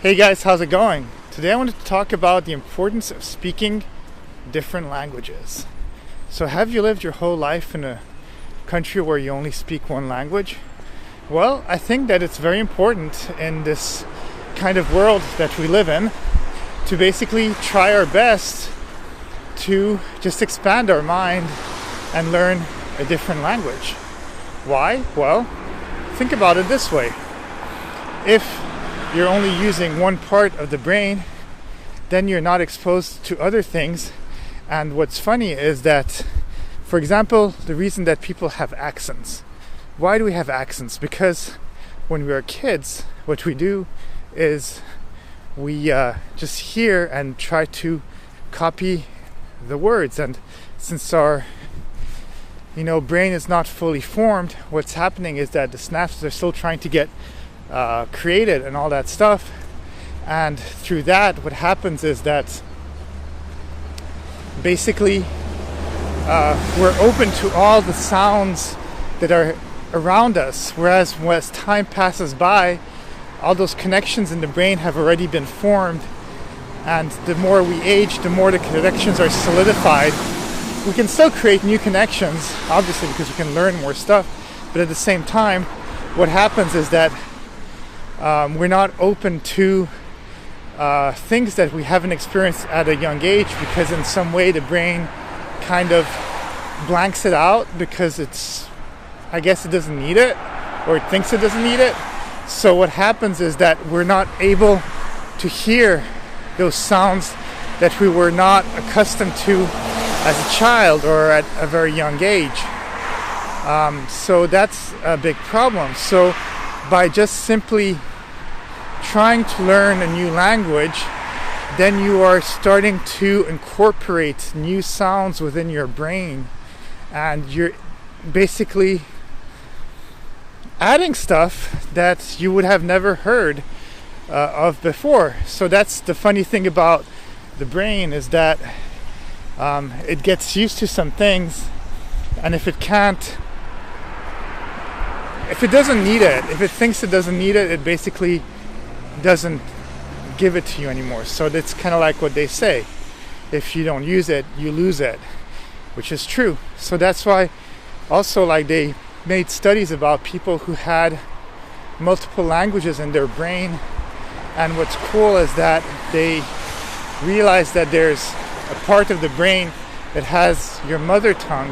Hey guys, how's it going? Today I wanted to talk about the importance of speaking different languages. So have you lived your whole life in a country where you only speak one language? Well, I think that it's very important in this kind of world that we live in to basically try our best to just expand our mind and learn a different language. Why? Well, think about it this way. If you're only using one part of the brain, then you're not exposed to other things. And what's funny is that, for example, the reason that people have accents. Why do we have accents? Because when we are kids, what we do is we just hear and try to copy the words. And since our brain is not fully formed, what's happening is that the synapses are still trying to get created and all that stuff. And through that, what happens is that basically we're open to all the sounds that are around us, whereas as time passes by, all those connections in the brain have already been formed, and the more we age, the more the connections are solidified. We can still create new connections, obviously, because we can learn more stuff, but at the same time, what happens is that we're not open to things that we haven't experienced at a young age, because in some way the brain kind of blanks it out because I guess it doesn't need it, or it thinks it doesn't need it. So what happens is that we're not able to hear those sounds that we were not accustomed to as a child or at a very young age. So that's a big problem. So by just simply trying to learn a new language, then you are starting to incorporate new sounds within your brain, and you're basically adding stuff that you would have never heard of before. So that's the funny thing about the brain, is that it gets used to some things, and if it doesn't need it, if it thinks it doesn't need it, it basically doesn't give it to you anymore. So that's kind of like what they say, if you don't use it, you lose it, which is true. So that's why also, like, they made studies about people who had multiple languages in their brain, and what's cool is that they realized that there's a part of the brain that has your mother tongue,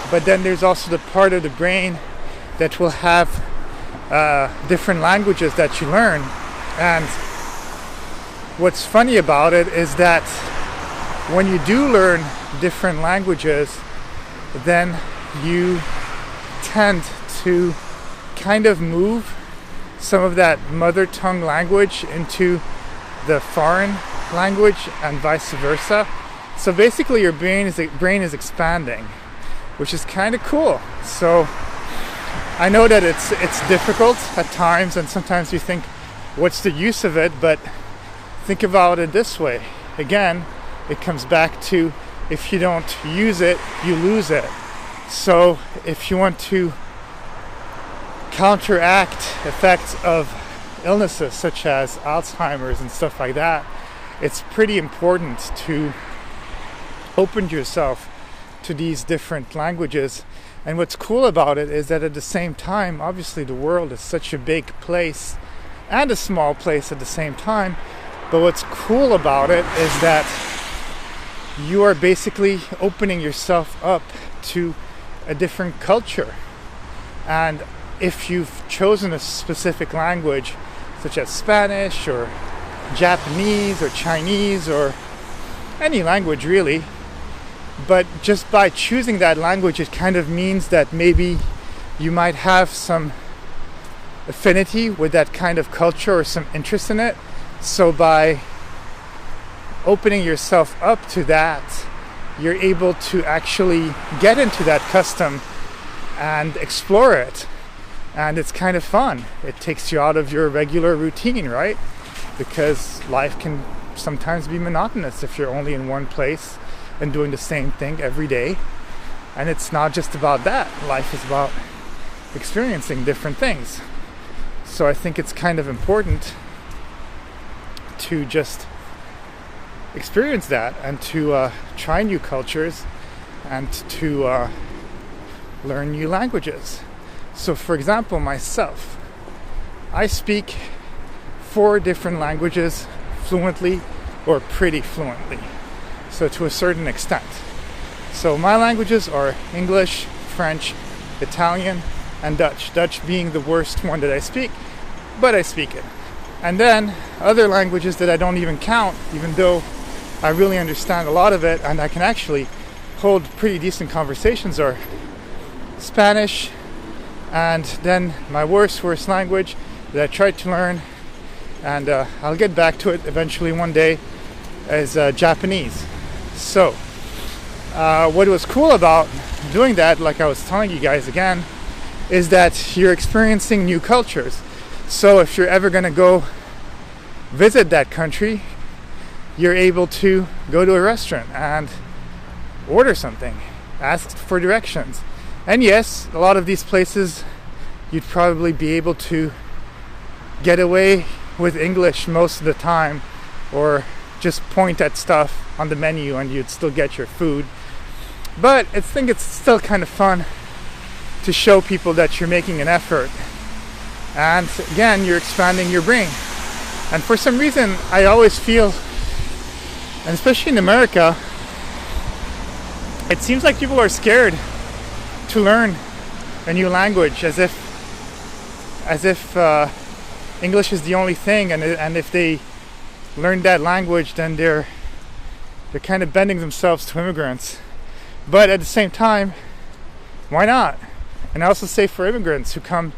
but then there's also the part of the brain that will have different languages that you learn. And what's funny about it is that when you do learn different languages, then you tend to kind of move some of that mother tongue language into the foreign language and vice versa. So basically your brain is expanding, which is kind of cool. So I know that it's difficult at times, and sometimes you think, what's the use of it? But think about it this way. Again, it comes back to, if you don't use it, you lose it. So if you want to counteract effects of illnesses such as Alzheimer's and stuff like that, it's pretty important to open yourself to these different languages. And what's cool about it is that at the same time, obviously the world is such a big place and a small place at the same time, but what's cool about it is that you are basically opening yourself up to a different culture. And if you've chosen a specific language, such as Spanish or Japanese or Chinese or any language really, but just by choosing that language, it kind of means that maybe you might have some affinity with that kind of culture or some interest in it. So by opening yourself up to that, you're able to actually get into that custom and explore it. And it's kind of fun. It takes you out of your regular routine, right? Because life can sometimes be monotonous if you're only in one place and doing the same thing every day. And it's not just about that. Life is about experiencing different things. So I think it's kind of important to just experience that and to try new cultures and to learn new languages. So for example, myself, I speak 4 different languages fluently or pretty fluently, so to a certain extent. So my languages are English, French, Italian, and Dutch. Dutch being the worst one that I speak, but I speak it. And then other languages that I don't even count, even though I really understand a lot of it and I can actually hold pretty decent conversations, are Spanish, and then my worst language that I tried to learn, and I'll get back to it eventually one day, is Japanese. So what was cool about doing that, like I was telling you guys again, is that you're experiencing new cultures. So if you're ever going to go visit that country, you're able to go to a restaurant and order something, ask for directions. And yes, a lot of these places you'd probably be able to get away with English most of the time, or just point at stuff on the menu and you'd still get your food. But I think it's still kind of fun to show people that you're making an effort. And again, you're expanding your brain. And for some reason, I always feel, and especially in America, it seems like people are scared to learn a new language, as if English is the only thing, and if they learn that language, then they're kind of bending themselves to immigrants. But at the same time, why not? And I also say for immigrants who come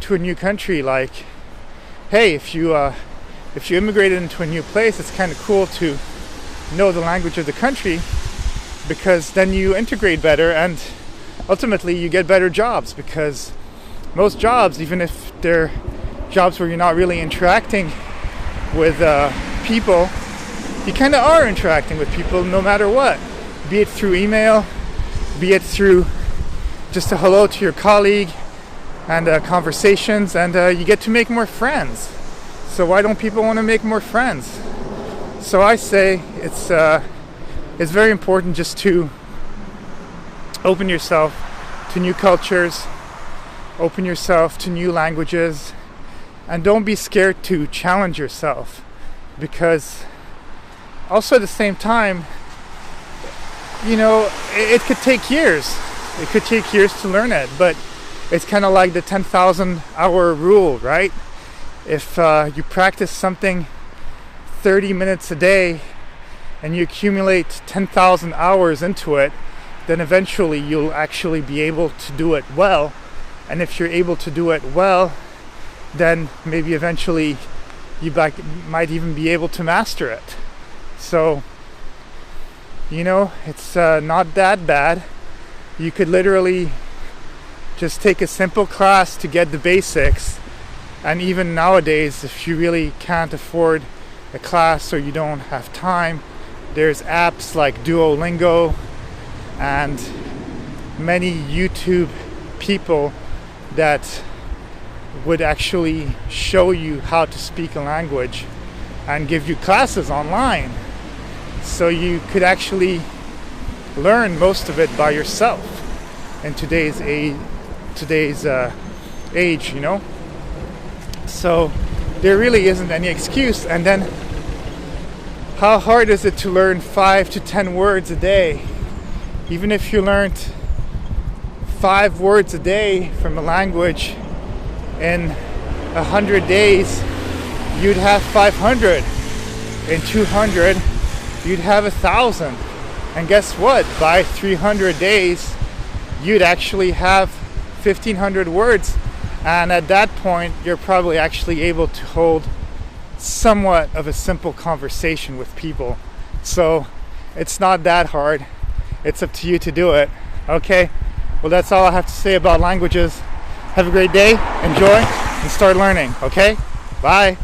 to a new country, like, hey, if you immigrated into a new place, it's kind of cool to know the language of the country, because then you integrate better and ultimately you get better jobs, because most jobs, even if they're jobs where you're not really interacting with people, you kind of are interacting with people no matter what, be it through email, be it through just a hello to your colleague and conversations, and you get to make more friends. So why don't people want to make more friends? So I say it's very important just to open yourself to new cultures, open yourself to new languages, and don't be scared to challenge yourself, because also at the same time, you know, it could take years. It could take years to learn it, but it's kind of like the 10,000 hour rule, right? If you practice something 30 minutes a day and you accumulate 10,000 hours into it, then eventually you'll actually be able to do it well. And if you're able to do it well, then maybe eventually you might even be able to master it. So, you know, it's not that bad. You could literally just take a simple class to get the basics. And even nowadays, if you really can't afford a class or you don't have time, there's apps like Duolingo and many YouTube people that would actually show you how to speak a language and give you classes online. So you could actually learn most of it by yourself in today's age, you know. So there really isn't any excuse. And then how hard is it to learn 5 to 10 words a day? Even if you learned 5 words a day from a language, in 100 days you'd have 500. In 200 you'd have 1,000. And guess what? By 300 days you'd actually have 1,500 words. And at that point, you're probably actually able to hold somewhat of a simple conversation with people. So it's not that hard. It's up to you to do it. Okay? Well, that's all I have to say about languages. Have a great day. Enjoy and start learning. Okay? Bye.